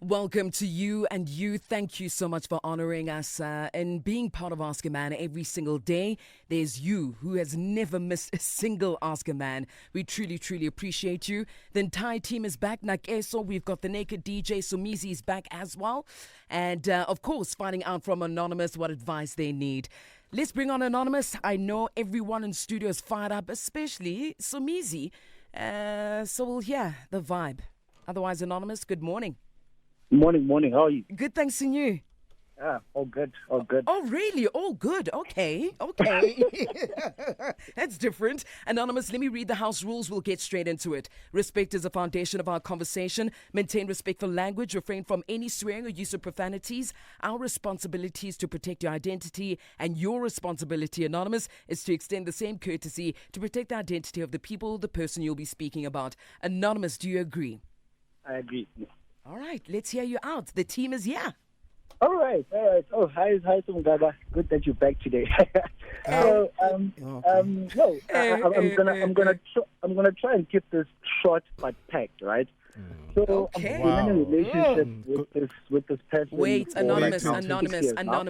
Welcome to you and you. Thank you so much for honoring us and being part of Ask a Man every single day. There's you who has never missed a single Ask a Man. We truly, truly appreciate you. The entire team is back. Nakeso, we've got the naked DJ Somizi is back as well. And of course, finding out from Anonymous what advice they need. Let's bring on Anonymous. I know everyone in studio is fired up, especially Somizi. So we'll hear the vibe. Otherwise, Anonymous, good morning. Morning. How are you? Good, thanks to you. Yeah, all good. Oh, really? All good. Okay. That's different. Anonymous, let me read the house rules. We'll get straight into it. Respect is the foundation of our conversation. Maintain respectful language. Refrain from any swearing or use of profanities. Our responsibility is to protect your identity, and your responsibility, Anonymous, is to extend the same courtesy to protect the identity of the people, the person you'll be speaking about. Anonymous, do you agree? I agree. All right, let's hear you out. The team is here. All right. Oh, hi, Sumgaba. Good that you're back today. I'm gonna try and keep this short but packed, right? So Okay. I'm in a relationship with this person. Wait, for Anonymous. like 6 years now.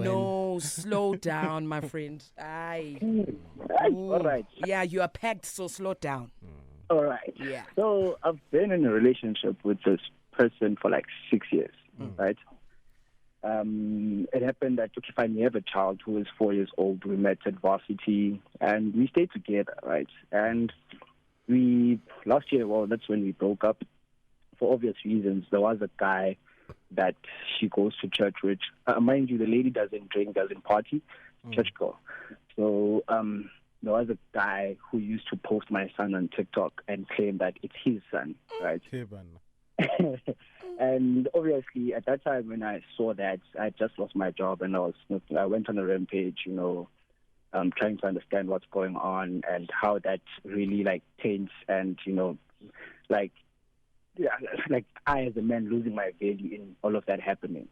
No, slow down, my friend. Aye. All right. Yeah, you are packed, so slow down. All right. Yeah. So I've been in a relationship with this person for like 6 years, right? It happened that, okay, fine, we have a child who is 4 years old. We met at varsity and we stayed together, right? And last year, that's when we broke up for obvious reasons. There was a guy that she goes to church with. Mind you, the lady doesn't drink, doesn't party, church girl. So, there was a guy who used to post my son on TikTok and claim that it's his son, right? And obviously, at that time when I saw that, I just lost my job and I went on a rampage, trying to understand what's going on and how that really taints and, I as a man losing my value in all of that happening,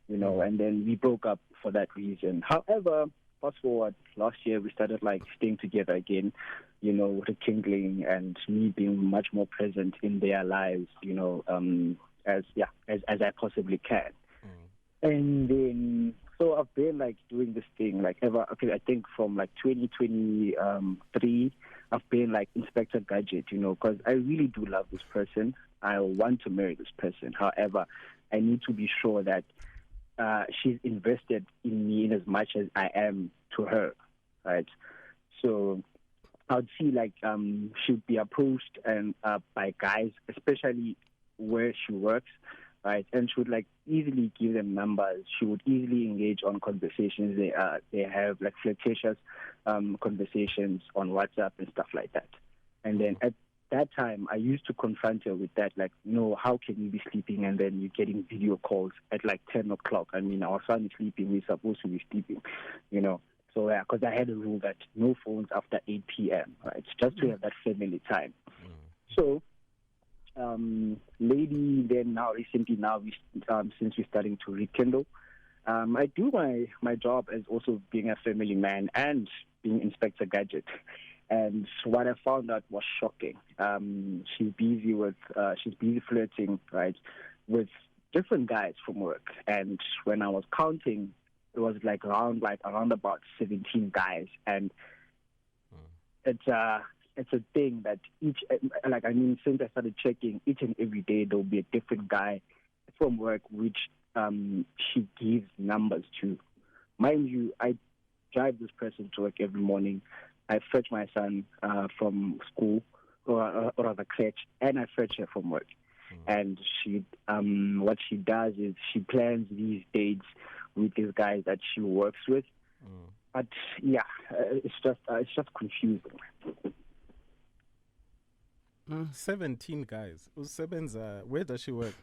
and then we broke up for that reason. However, fast forward, last year we started staying together again, rekindling and me being much more present in their lives, as I possibly can. And then, so I've been doing this thing I think from 2023, I've been Inspector Gadget, because I really do love this person. I want to marry this person. However, I need to be sure that she's invested in me in as much as I am to her, right? So I would see she'd be approached and by guys, especially where she works, right? And she would easily give them numbers. She would easily engage on conversations. They have flirtatious conversations on WhatsApp and stuff like that. And then at that time, I used to confront her with that, no, how can you be sleeping and then you're getting video calls at 10 o'clock? I mean, our son is sleeping, we're supposed to be sleeping, So, yeah, because I had a rule that no phones after 8 p.m., right? Just to have that family time. So, lady, then recently, since we're starting to rekindle, I do my job as also being a family man and being Inspector Gadget. And what I found out was shocking. She's busy flirting, right, with different guys from work. And when I was counting, it was around about 17 guys. And it's a thing that since I started checking, each and every day there'll be a different guy from work which she gives numbers to. Mind you, I drive this person to work every morning. I fetch my son from school or rather crèche, and I fetch her from work. And she, what she does is she plans these dates with these guys that she works with. But yeah, it's just confusing. 17 guys. Where does she work?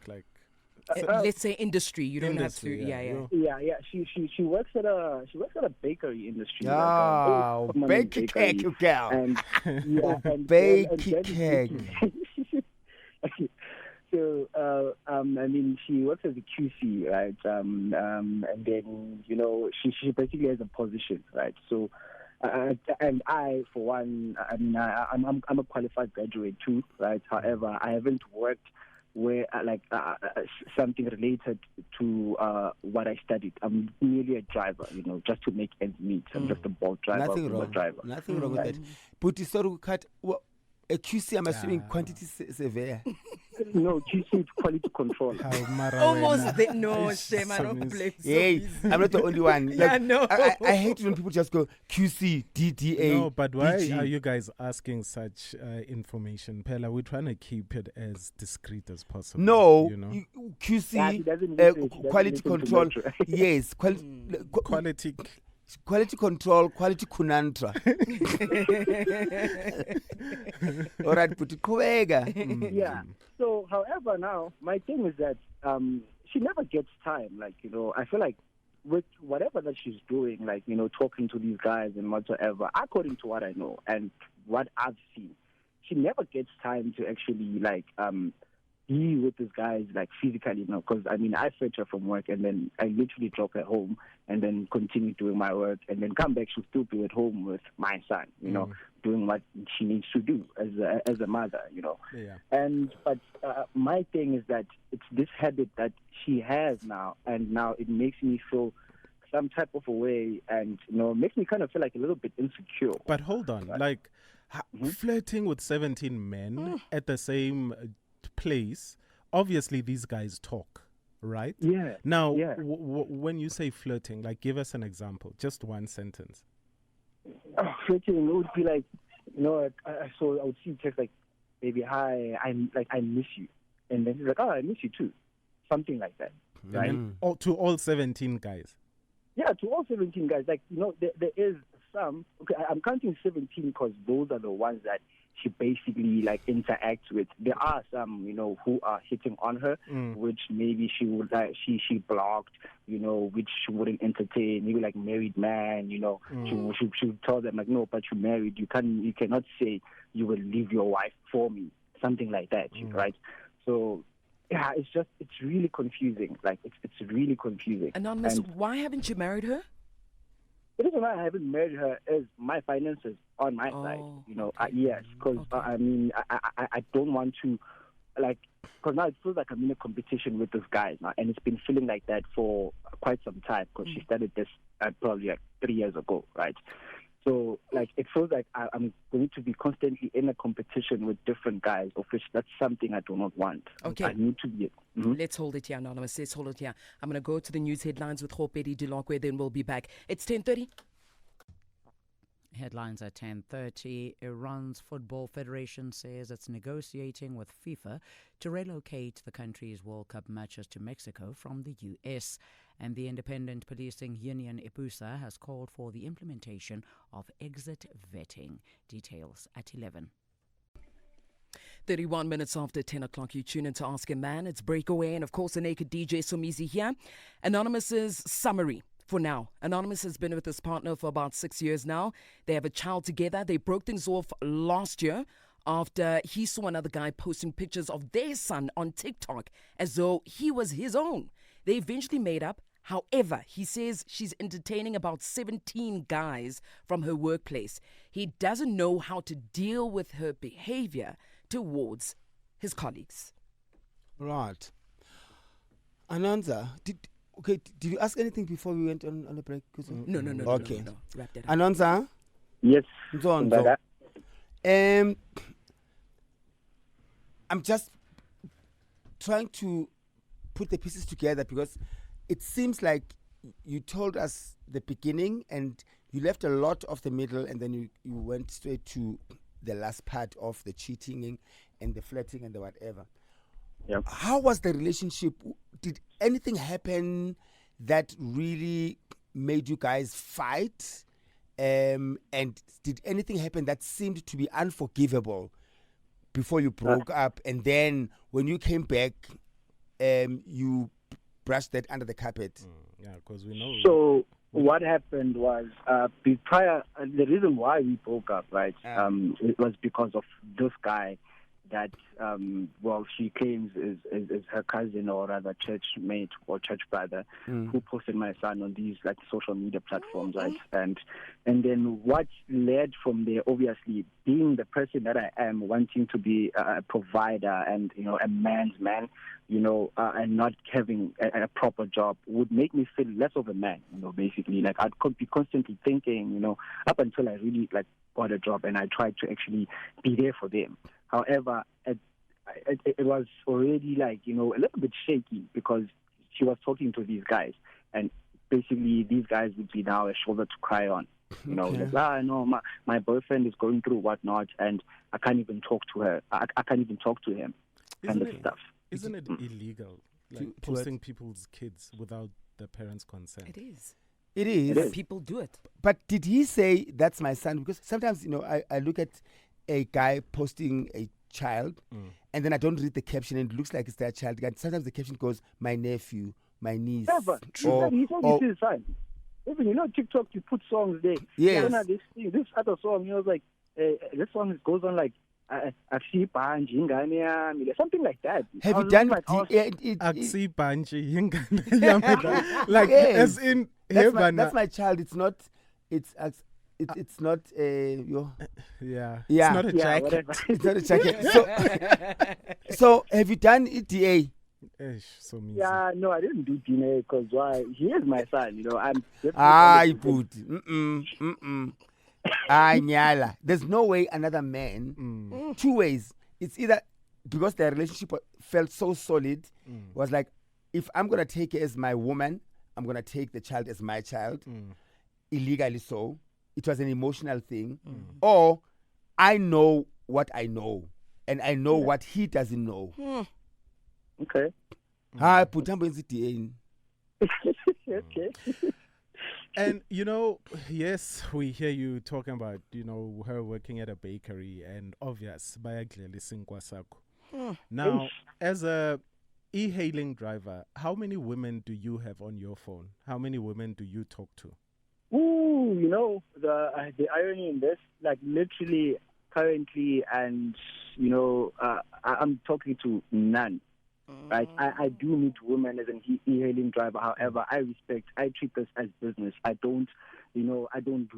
Let's say industry. You don't have to. Industry, Yeah. Yeah. She works at a bakery industry. Oh, bakery cake, you girl. And Bakery cake. So, she works as a QC, right? And then, she basically has a position, right? So, and I, for one, I'm a qualified graduate too, right? However, I haven't worked where something related to what I studied. I'm merely a driver, just to make ends meet. I'm just a boat driver. Nothing Uber wrong. driver. Nothing wrong with that. But it's sort of cut. A QC, I'm assuming quantity severe. No, QC quality control. Almost there. No, shame. I don't blame. Hey, I'm not the only one. Yeah, no. I hate when people just go QC, DDA. No, but why DG. are you guys asking such information, Pella? We're trying to keep it as discreet as possible. No, Yeah, he QC, doesn't listen. He doesn't quality listen to control. Metro. Yes, Quality. quality control, quality kunantra. All right, put it Kuwega. Yeah. So, however, now my thing is that she never gets time. I feel like with whatever that she's doing, talking to these guys and whatsoever, according to what I know and what I've seen, she never gets time to actually be with these guys physically, because I fetch her from work and then I literally drop her home and then continue doing my work and then come back. She'll still be at home with my son, doing what she needs to do as a mother, Yeah. But my thing is that it's this habit that she has now, and now it makes me feel some type of a way, and makes me kind of feel like a little bit insecure. But hold on, flirting with 17 men at the same place, obviously these guys talk, right? Yeah. Now, yeah. When you say flirting, give us an example, just one sentence. Flirting, it would be like, I would see text like, baby, hi, I miss you. And then he's like, oh, I miss you too. Something like that. Right? And to all 17 guys. Yeah, to all 17 guys. There is some, okay, I'm counting 17 because those are the ones that she basically interacts with. There are some, who are hitting on her, which maybe she would she blocked, which she wouldn't entertain. Maybe married man, she would tell them no, but you're married. You cannot say you will leave your wife for me. Something like that, right? So yeah, it's really confusing. It's really confusing. Anonymous, why haven't you married her? The reason why I haven't married her is my finances on my side. Okay. Yes, because I don't want to, because now it feels like I'm in a competition with those guys now, and it's been feeling like that for quite some time. Because she started this probably 3 years ago, right? So it feels like I'm going to be constantly in a competition with different guys, of which that's something I do not want. Okay. I need to be. Let's hold it here, Anonymous. Let's hold it here. I'm going to go to the news headlines with Khopedi Dilokwe, then we'll be back. It's 10:30. Headlines at 10:30. Iran's Football Federation says it's negotiating with FIFA to relocate the country's World Cup matches to Mexico from the U.S. And the independent policing union IPUSA has called for the implementation of exit vetting. Details at 11. 31 minutes after 10 o'clock, you tune in to Ask a Man. It's Breakaway and, of course, the naked DJ Somizi here. Anonymous's summary. For now, Anonymous has been with his partner for about 6 years now. They have a child together. They broke things off last year after he saw another guy posting pictures of their son on TikTok as though he was his own. They eventually made up. However, he says she's entertaining about 17 guys from her workplace. He doesn't know how to deal with her behavior towards his colleagues. Right. Ananza, did you ask anything before we went on the break? No. Okay. No. Wrap that up. Ananza? Yes. Nzonzo. I'm just trying to put the pieces together because it seems like you told us the beginning and you left a lot of the middle and then you went straight to the last part of the cheating and the flirting and the whatever. Yep. How was the relationship? Did anything happen that really made you guys fight? And did anything happen that seemed to be unforgivable before you broke up? And then when you came back, you brushed that under the carpet? Yeah, because we know. So what happened was the reason why we broke up, right? It was because of this guy that, well, she claims is her cousin or rather church mate or church brother who posted my son on these like social media platforms, right? And then what led from there, obviously, being the person that I am, wanting to be a provider and, you know, a man's man, you know, and not having a proper job would make me feel less of a man, you know, basically. Like I'd be constantly thinking, you know, up until I really like got a job and I tried to actually be there for them. However, it was already like, you know, a little bit shaky because she was talking to these guys and basically these guys would be now a shoulder to cry on. You know, like, no, my boyfriend is going through whatnot and I can't even talk to her. I can't even talk to him. Kind of stuff. Isn't it illegal, like posting people's kids without the parents' consent? It is. It is. But people do it. But did he say that's my son? Because sometimes, you know, I look at a guy posting a child and then I don't read the caption and it looks like it's their child. And sometimes the caption goes, my nephew, my niece. Never. He said it's his son. Even, you know, TikTok, you put songs there. Yes. This other song, you know, like, this song goes on like, something like that. Have you done Like Yes. as in that's my child. It's not. It's not yo. Yeah. Yeah. It's not a Yeah, jacket. whatever. It's not a jacket. So have you done EDA? So easy. Yeah, no, I didn't do DNA because why? He is my son, you know. I'm. I put. Nyala. There's no way another man. Two ways. It's either because their relationship felt so solid, was like, if I'm gonna take her as my woman, I'm gonna take the child as my child, illegally so. It was an emotional thing, or I know what I know, and I know what he doesn't know. Okay. I put him in the Okay. And, you know, yes, we hear you talking about, you know, her working at a bakery and obvious, bayaglela isinkwa sakho. Now, as a e-hailing driver, how many women do you have on your phone? How many women do you talk to? Ooh, you know, the irony in this, like literally currently, and, you know, I'm talking to none. Right, I do meet women as an e-hailing driver. However, I treat this as business. I don't do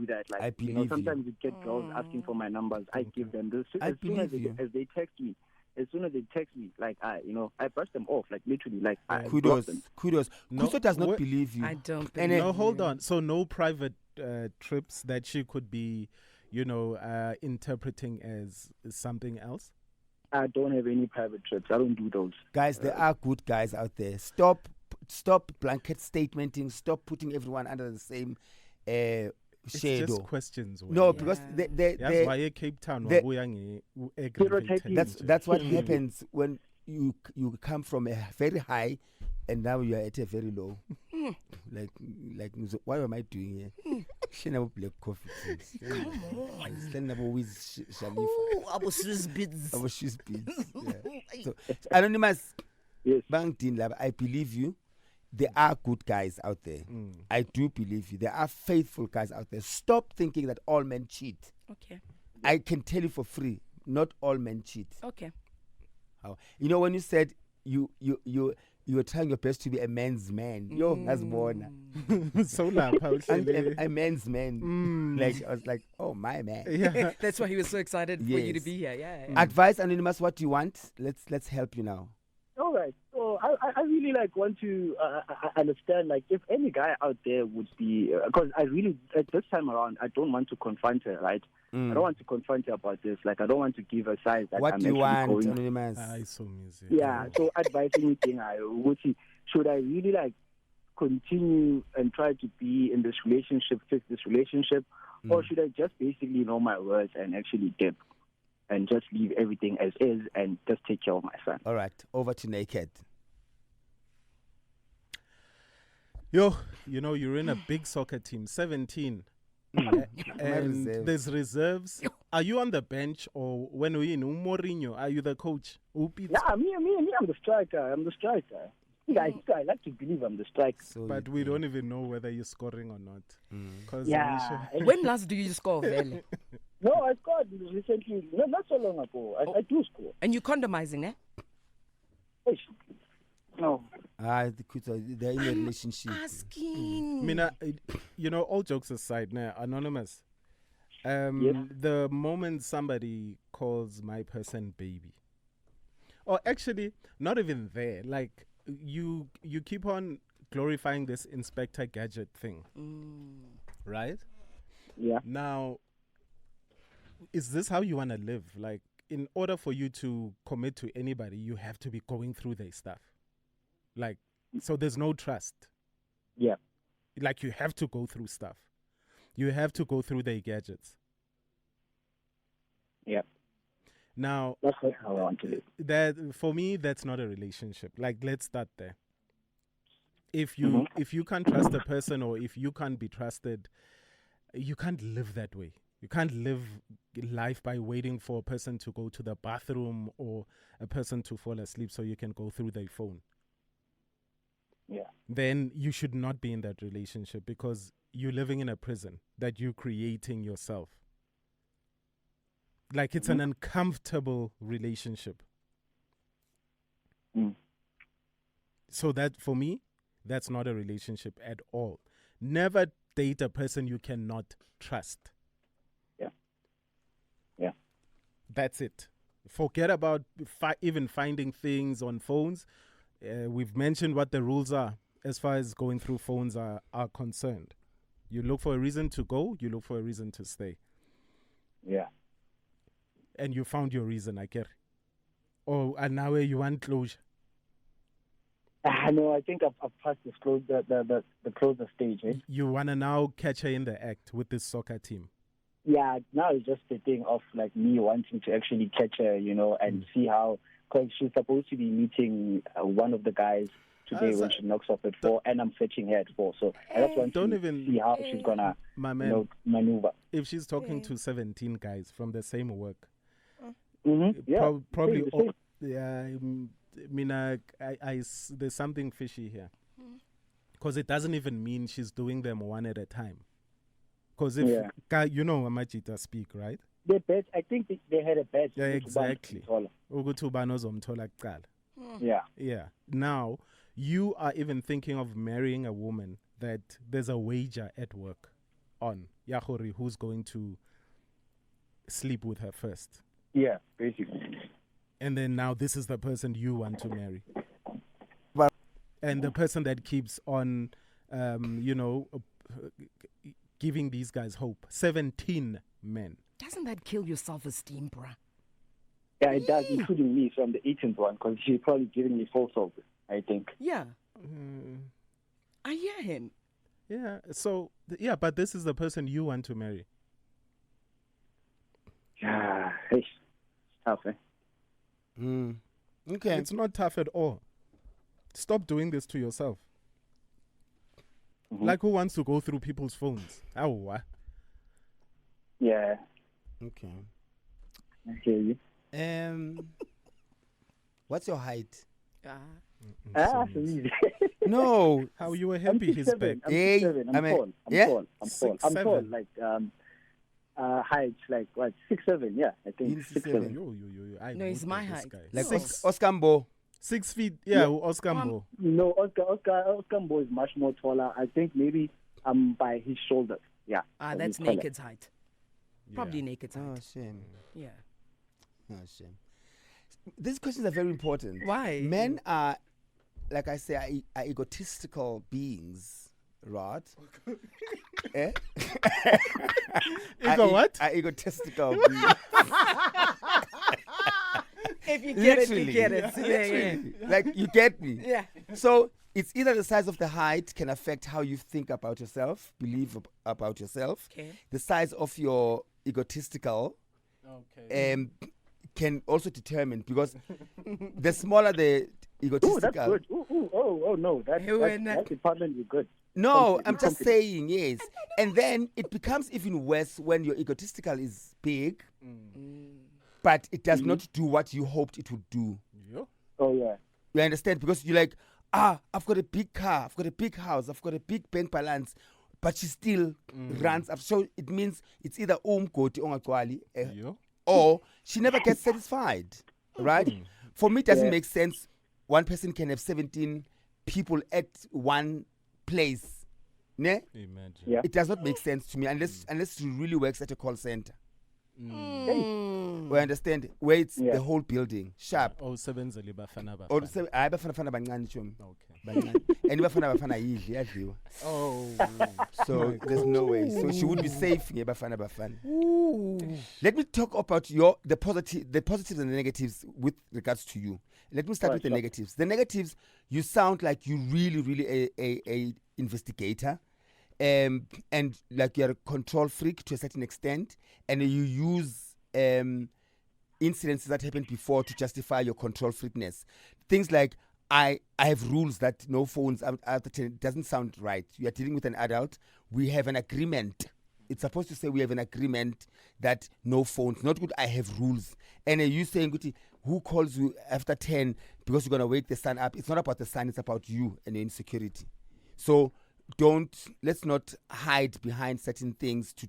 that. Like, I believe you know, sometimes you get girls asking for my numbers. I give them this as soon as they text me. As soon as they text me, like I brush them off. Like literally, like I block them. Kudos. No, Kuso does not believe you. I don't And believe No, hold on. So no private trips that she could be, you know, interpreting as something else? I don't have any private trips. I don't do those. Guys, there are good guys out there. Stop blanket statementing. Stop putting everyone under the same It's shadow. just questions. No, Wena. because That's why Cape Town the- wabuya nge- Stereotyping. that's what happens when you come from a very high and now you are at a very low. like what am I doing here? She never black coffee. Come on. Stand up with Shalifa. our Swiss bids. Our shoes beads. Yeah. So, Anonymous, Yes. Bang Din Lab, I believe you. There are good guys out there. I do believe you. There are faithful guys out there. Stop thinking that all men cheat. Okay. I can tell you for free, not all men cheat. Okay. How? You know, when you said you were trying your best to be a man's man. Yo, that's born. So lapha A man's man. Like I was like, oh my man. yeah. That's why he was so excited for you to Yes. be here. Yeah. Advice, Anonymous, what do you want? Let's help you now. All right. So I really like want to understand, like, if any guy out there would be, because I really, at this time around, I don't want to confront her, right? I don't want to confront her about this. Like, I don't want to give her size that What I'm do you actually want, going. Anonymous? I saw music. Yeah. So advising me, thing, should I really like continue and try to be in this relationship, fix this relationship, or should I just basically know my words and actually dip and just leave everything as is and just take care of my son? All right, over to Naked. Yo, you know, you're in a big soccer team, 17. And reserve. there's reserves. Are you on the bench, or when we in Mourinho, are you the coach? Yeah, me, I'm the striker. I like to believe I'm the striker. So But we don't even know whether you're scoring or not. 'Cause Yeah. When last do you score, Vele? No, I scored recently. No, not so long ago. I do score. And you're condomizing, eh? Eish. No. They're in a relationship. Asking. Mina, all jokes aside, now Anonymous. Yes. The moment somebody calls my person baby, or actually not even there, like you keep on glorifying this Inspector Gadget thing, right? Yeah. Now, is this how you want to live? Like, in order for you to commit to anybody, you have to be going through their stuff. Like, so there's no trust. Yeah. Like, you have to go through stuff. You have to go through their gadgets. Yeah. Now, That's not how I want to live. that for me, that's not a relationship. Like, let's start there. If you can't trust a person, or if you can't be trusted, you can't live that way. You can't live life by waiting for a person to go to the bathroom or a person to fall asleep so you can go through their phone. Yeah. Then you should not be in that relationship, because you're living in a prison that you're creating yourself. Like, it's an uncomfortable relationship. Mm. So that, for me, that's not a relationship at all. Never date a person you cannot trust. Yeah. Yeah. That's it. Forget about even finding things on phones. We've mentioned what the rules are as far as going through phones are concerned. You look for a reason to go, you look for a reason to stay. Yeah. And you found your reason, I get. Oh, and now you want closure. No, I think I've passed the closer stage. Eh? You want to now catch her in the act with this soccer team. Yeah, now it's just the thing of like me wanting to actually catch her, and see how, because she's supposed to be meeting one of the guys today when she knocks off at 4, and I'm fetching her at 4. So I just want to see how she's gonna, My man, maneuver. if she's talking to 17 guys from the same work, Yeah, probably. same. Yeah, there's something fishy here, because it doesn't even mean she's doing them one at a time. Because if Amajita speak, right? They bet. I think they had a bet. Yeah, exactly. Yeah. Yeah. Now you are even thinking of marrying a woman that there's a wager at work on Yahori, who's going to sleep with her first. Yeah, basically. And then now this is the person you want to marry. But and the person that keeps on, giving these guys hope. 17 men. Doesn't that kill your self-esteem, bruh? Yeah, it does, including me from the 18th one, because she's probably giving me false hope, I think. Yeah. I hear him. Yeah. So, but this is the person you want to marry. Yeah, it's tough, eh? Okay. It's not tough at all. Stop doing this to yourself. Like, who wants to go through people's phones? Oh, yeah. Okay. I hear you. What's your height? So easy. No. How you were happy he's back. I'm Hey, 6'7". I I'm mean, tall. I'm yeah? tall. I'm tall. I'm 6'7". tall. Like height, like what? 6'7". Yeah, I think He's 6'7". Yo. I No, it's vote my for this height. guy. Like No. Oskambo. 6 feet. Yeah, Oskambo. No, Oscar Mbo is much more taller. I think maybe by his shoulders. Yeah. so That's he's taller. naked's height. Probably naked's Oh, height. shame. Yeah. Oh, shame. These questions are very important. Why? Men are, like I say, are egotistical beings, right? Eh? Ego what? Are egotistical beings. If you get it, you Literally. get it. Yeah. Like, you get me? Yeah. So it's either the size of the height can affect how you think about yourself, believe about yourself. Okay. The size of your egotistical can also determine, because the smaller the Ooh, egotistical. that's good. Oh, no. That department is good. No, I'm just Confident. saying, yes. And then it becomes even worse when your egotistical is big, but it does not do what you hoped it would do. Oh, yeah. You understand? Because you're like, I've got a big car, I've got a big house, I've got a big bank balance, but she still runs up. So it means it's either umgoti ongagcwali Yo. or she never gets satisfied, right? For me, it doesn't make sense. One person can have 17 people at one place. Ne? Imagine. Yeah. It does not make sense to me unless she really works at a call center. We understand where it's the whole building sharp. Oh, sebenzele bafana Or bafana. say hayi bafana bancane chomi. Okay. Bancane. And bafana yidli yadliwa. Oh. So there's no way. So she would be safe ngebafana bafana. Let me talk about the positives and the negatives with regards to you. Let me start with the negatives. The negatives, you sound like you really a investigator. And like you're a control freak to a certain extent, and you use incidences that happened before to justify your control freakness. Things like, I have rules that no phones after 10 doesn't sound right. You are dealing with an adult. We have an agreement. It's supposed to say we have an agreement that no phones. Not good, I have rules. And you saying, Guti, who calls you after 10 because you're going to wake the sun up? It's not about the sun, it's about you and your insecurity. So let's not hide behind certain things to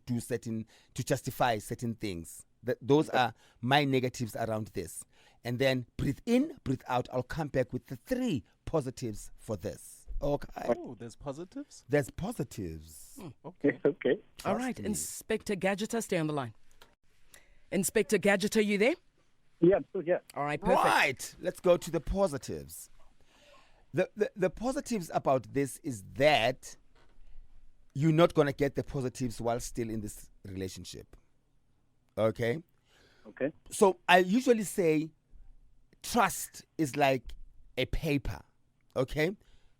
justify certain things. Those are my negatives around this. And then breathe in, breathe out. I'll come back with the 3 positives for this. Okay. Oh, there's positives? There's positives. Okay. Okay. All right, Inspector Gadgeter, stay on the line. Inspector Gadgeter, you there? Yeah, so yeah. All right, perfect. Right. Let's go to the positives. The positives about this is that you're not going to get the positives while still in this relationship. Okay? Okay. So I usually say trust is like a paper. Okay?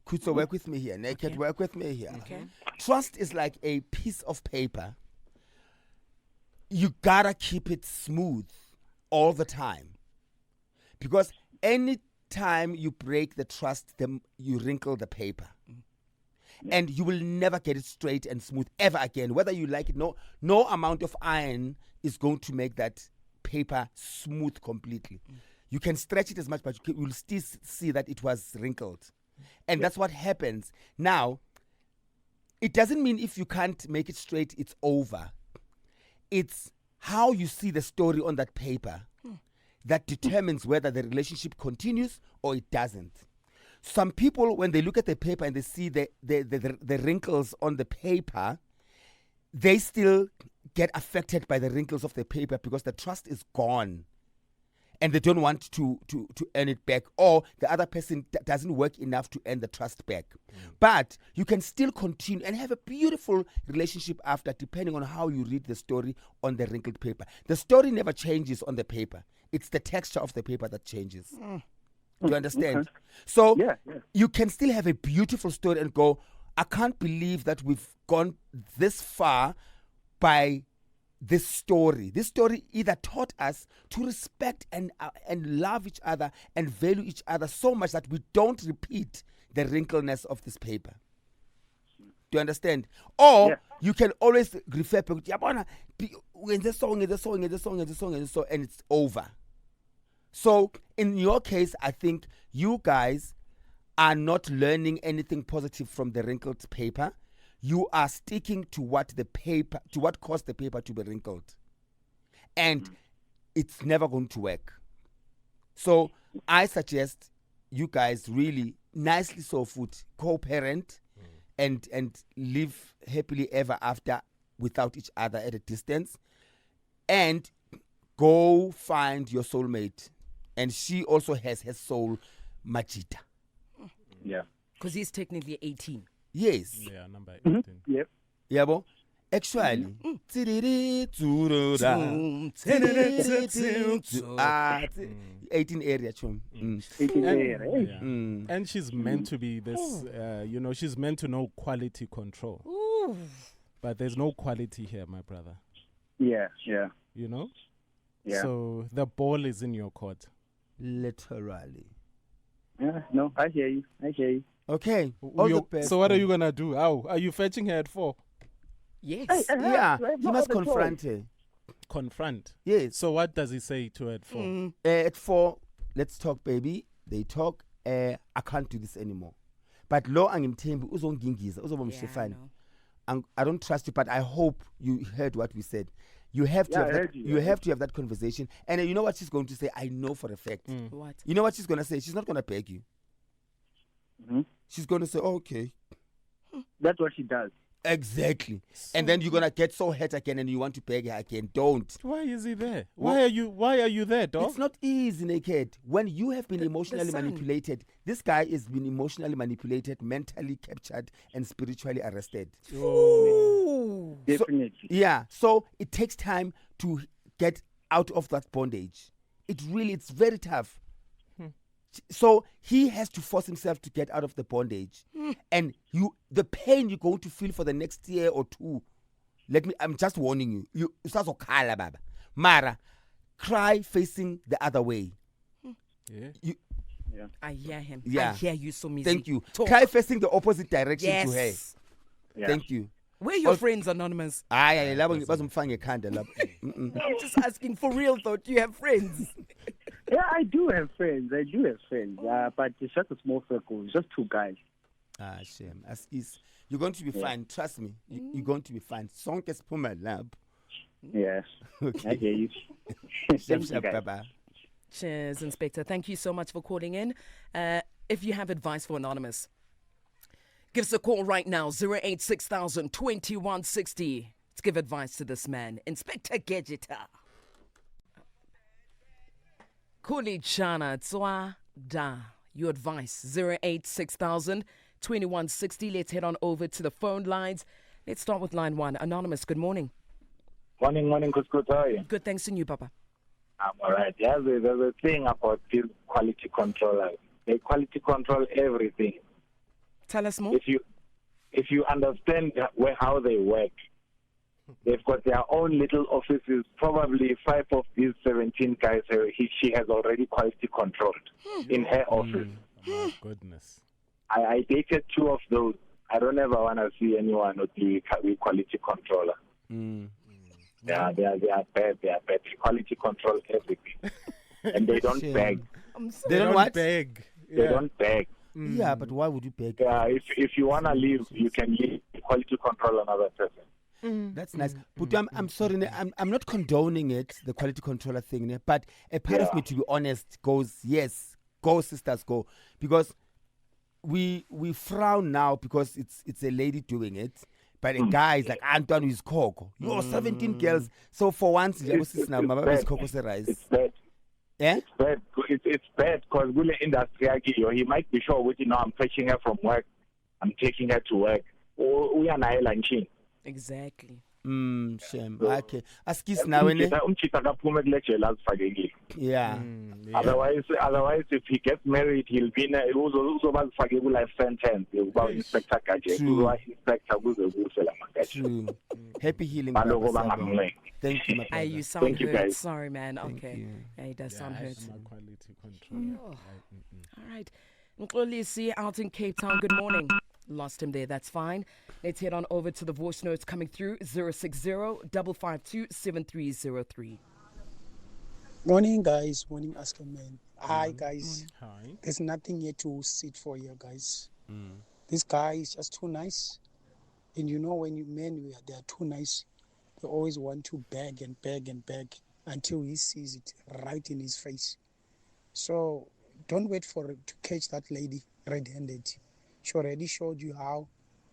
Kutso, work with me here. Naked, work with me here. Okay. Trust is like a piece of paper. You gotta keep it smooth all the time. Because any time you break the trust, then you wrinkle the paper. And you will never get it straight and smooth ever again. Whether you like it, no amount of iron is going to make that paper smooth completely. You can stretch it as much, but you'll still see that it was wrinkled. And that's what happens. Now, it doesn't mean if you can't make it straight, it's over. It's how you see the story on that paper that determines whether the relationship continues or it doesn't. Some people, when they look at the paper and they see the wrinkles on the paper, they still get affected by the wrinkles of the paper because the trust is gone. And they don't want to earn it back, or the other person doesn't work enough to earn the trust back. But you can still continue and have a beautiful relationship after, depending on how you read the story on the wrinkled paper. The story never changes on the paper. It's the texture of the paper that changes. Do you understand? Okay. So Yeah. you can still have a beautiful story and go, I can't believe that we've gone this far by this story. This story either taught us to respect and love each other and value each other so much that we don't repeat the wrinkleness of this paper. Do you understand? Or you can always refer back to Yabona, in the song, and it's over. So in your case, I think you guys are not learning anything positive from the wrinkled paper. You are sticking to what caused the paper to be wrinkled. And it's never going to work. So I suggest you guys really nicely co-parent and live happily ever after without each other at a distance. And go find your soulmate. And she also has her soul, Majita. Yeah. Because he's technically 18. Yes. Yeah, number 18. Yep. Yabo. Actually, 18 area, chum. 18 there, eh? Yeah. And she's meant to be this, she's meant to know quality control. But there's no quality here, my brother. Yeah. You know? Yeah. So the ball is in your court. Literally. Yeah, no, I hear you. Okay. All the best. So what are you going to do? How? Are you fetching her at 4? Yes. Yeah, you must confront her. Confront. Yes. So what does he say to her at 4? At 4, let's talk, baby. They talk. I can't do this anymore. But lo angimthembi uzongingiza uzoba mshefane. I don't trust you, but I hope you heard what we said. You have to Yeah, have I that, heard you, you yeah. have to have that conversation. And you know what she's going to say? I know for a fact. What? You know what she's going to say? She's not going to beg you. Mhm. She's going to say, okay. That's what she does. Exactly. And then you're going to get so hurt again and you want to beg her again. Don't. Why is he there? Why are you there, dog? It's not easy, Naked. When you have been emotionally son. manipulated, this guy has been emotionally manipulated, mentally captured, and spiritually arrested. Ooh. Definitely. Yeah. So it takes time to get out of that bondage. It's very tough. So he has to force himself to get out of the bondage. And the pain you're going to feel for the next year or two, I'm just warning you. You start to cry, baba. Mara, cry facing the other way. Yeah. I hear him. Yeah. I hear you so easy. Thank you. Talk. Cry facing the opposite direction to her. Yes. Yeah. Thank you. Where are your Oh. friends, Anonymous? I'm Just asking for real though. Do you have friends? Yeah, I do have friends. But it's just a small circle. It's just two guys. Shame. You're going to be fine. Trust me. You're going to be fine. Sonke siphume lapho. Yes. I Okay. hear you. Shap, Thank you, shap, guys. baba. Cheers, Inspector. Thank you so much for calling in. If you have advice for Anonymous, give us a call right now, 086,000 2160. Let's give advice to this man, Inspector Gadgeter. Kuli Chana Tswa Da. Your advice, 086,000 2160. Let's head on over to the phone lines. Let's start with line 1. Anonymous, good morning. Morning, Kuskus. How are you? Good, thanks to you, Papa. I'm all right. Yeah, there's a thing about these quality controllers. They quality control everything. Tell us more. If you understand how they work, they've got their own little offices. Probably 5 of these 17 guys she has already quality controlled in her office. My goodness. I dated 2 of those. I don't ever want to see anyone with the quality controller. Yeah, they are bad. They are bad. They quality control everything, and they don't beg. They don't what? Beg. They don't beg. Yeah, but why would you beg? Yeah, if you wanna leave, you can leave. Quality control another person. That's nice. But I'm sorry, I'm not condoning it, the quality controller thing, but a part of me, to be honest, goes, yes, go sisters, go. Because we frown now because it's a lady doing it. But a guy is like, Anton is Coco. You're 17 girls. So for once, It's bad. Yeah? It's bad. It's bad because we're in the industry. He might be sure, I'm fetching her from work. I'm taking her to work. We are not lunching. Exactly. Shame. Okay. Askis now, yeah. Otherwise, if he gets married, he'll be in a life sentence. True. Happy healing. Thank you, my brother. You sound Thank you, hurt. guys. Sorry, man. Thank Okay. you. Yeah, he does sound hurt. My quality control. All right. Nkolisi out in Cape Town. Good morning. Lost him there. That's fine. Let's head on over to the voice notes coming through 060-552-7303. Morning, guys. Morning, Ask a Man. Hi, guys. Hi. There's nothing here to sit for here, guys. This guy is just too nice. And you know, when they are too nice, they always want to beg and beg and beg until he sees it right in his face. So don't wait for it to catch that lady red-handed. She already showed you how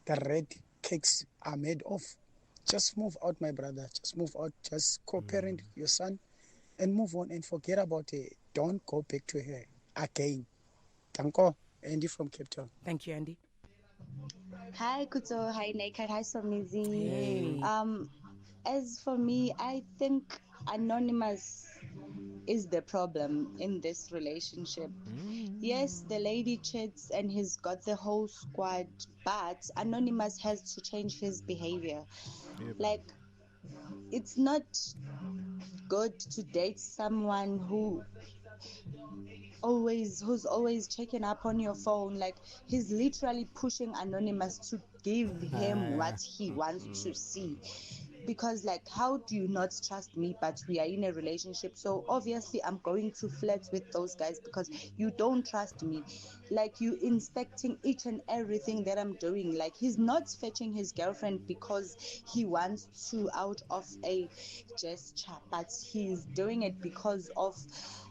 the red cakes are made of. Just move out, my brother. Just move out. Just co-parent your son and move on and forget about it. Don't go back to her again. Tanko, Andy from Cape Town. Thank you, Andy. Hi, Kuto. Hi, Naked. Hi, Somizi. Hey. As for me, I think Anonymous is the problem in this relationship. Yes, the lady cheats and he's got the whole squad, but Anonymous has to change his behavior. Like, it's not good to date someone who's always checking up on your phone. Like, he's literally pushing Anonymous to give him what he wants to see. because like, how do you not trust me, but we are in a relationship? So obviously I'm going to flirt with those guys because you don't trust me. Like, you inspecting each and everything that I'm doing. Like, he's not fetching his girlfriend because he wants to out of a gesture, but he's doing it because of,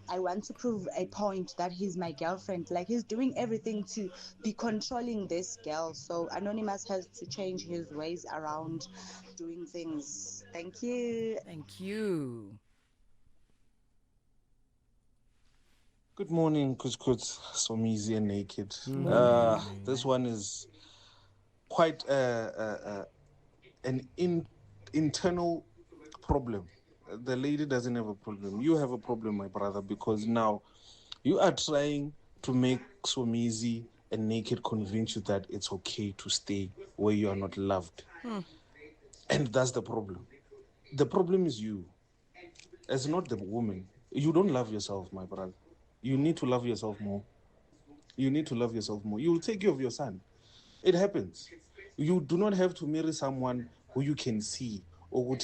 I want to prove a point that he's my girlfriend. Like, he's doing everything to be controlling this girl. So Anonymous has to change his ways around doing things. Thank you. Thank you. Good morning, Kuskut, Somizi and Naked. This one is quite an internal problem. The lady doesn't have a problem. You have a problem, my brother, because now you are trying to make Somizi and Naked convince you that it's okay to stay where you are not loved. And that's the problem. The problem is you. It's not the woman. You don't love yourself, my brother. You need to love yourself more. You need to love yourself more. You will take care of your son. It happens. You do not have to marry someone who you can see, or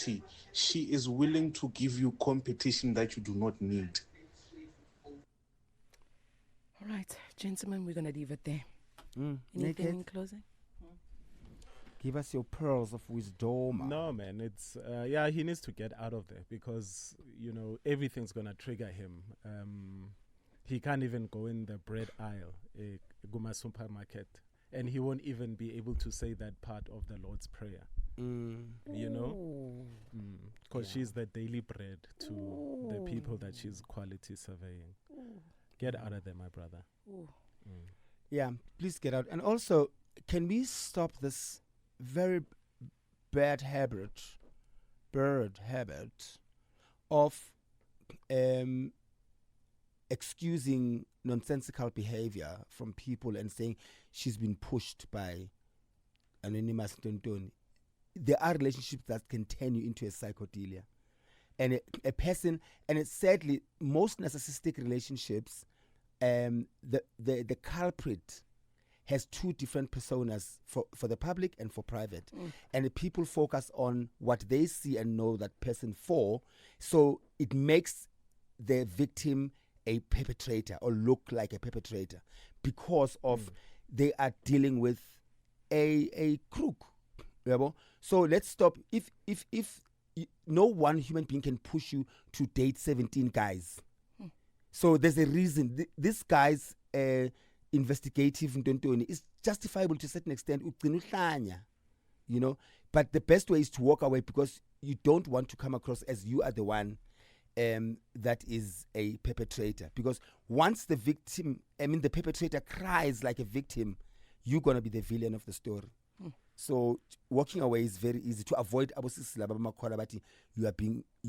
she is willing to give you competition that you do not need. All right, gentlemen, we're going to leave it there. Anything Naked, in closing? give us your pearls of wisdom. No, man, it's he needs to get out of there because everything's gonna trigger him. He can't even go in the bread aisle, Guma supermarket, and he won't even be able to say that part of the Lord's Prayer. Because she's the daily bread to the people that she's quality surveying. Get out of there, my brother. Yeah, please get out. And also, can we stop this very bad habit of excusing nonsensical behavior from people and saying she's been pushed by Anonymous Tontoni? There are relationships that can turn you into a psychedelia. And a person, and it's sadly, most narcissistic relationships, the culprit has two different personas for the public and for private. And the people focus on what they see and know that person for. So it makes the victim a perpetrator or look like a perpetrator because of they are dealing with a crook. So let's stop. If no one human being can push you to date 17 guys. So there's a reason. This guy's investigative Ntontoni is justifiable to a certain extent. But the best way is to walk away because you don't want to come across as you are the one that is a perpetrator. Because once the perpetrator cries like a victim, you're going to be the villain of the story. So walking away is very easy to avoid. You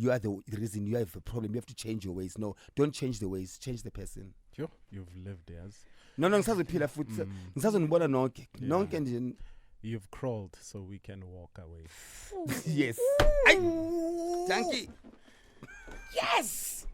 are the reason you have a problem. You have to change your ways. No, don't change the ways. Change the person. Sure, you've lived theirs. No, ngisazophila futhi. Ngisazonibona nonke. Nonke nje. You've crawled so we can walk away. Yes. Thank you. Yes.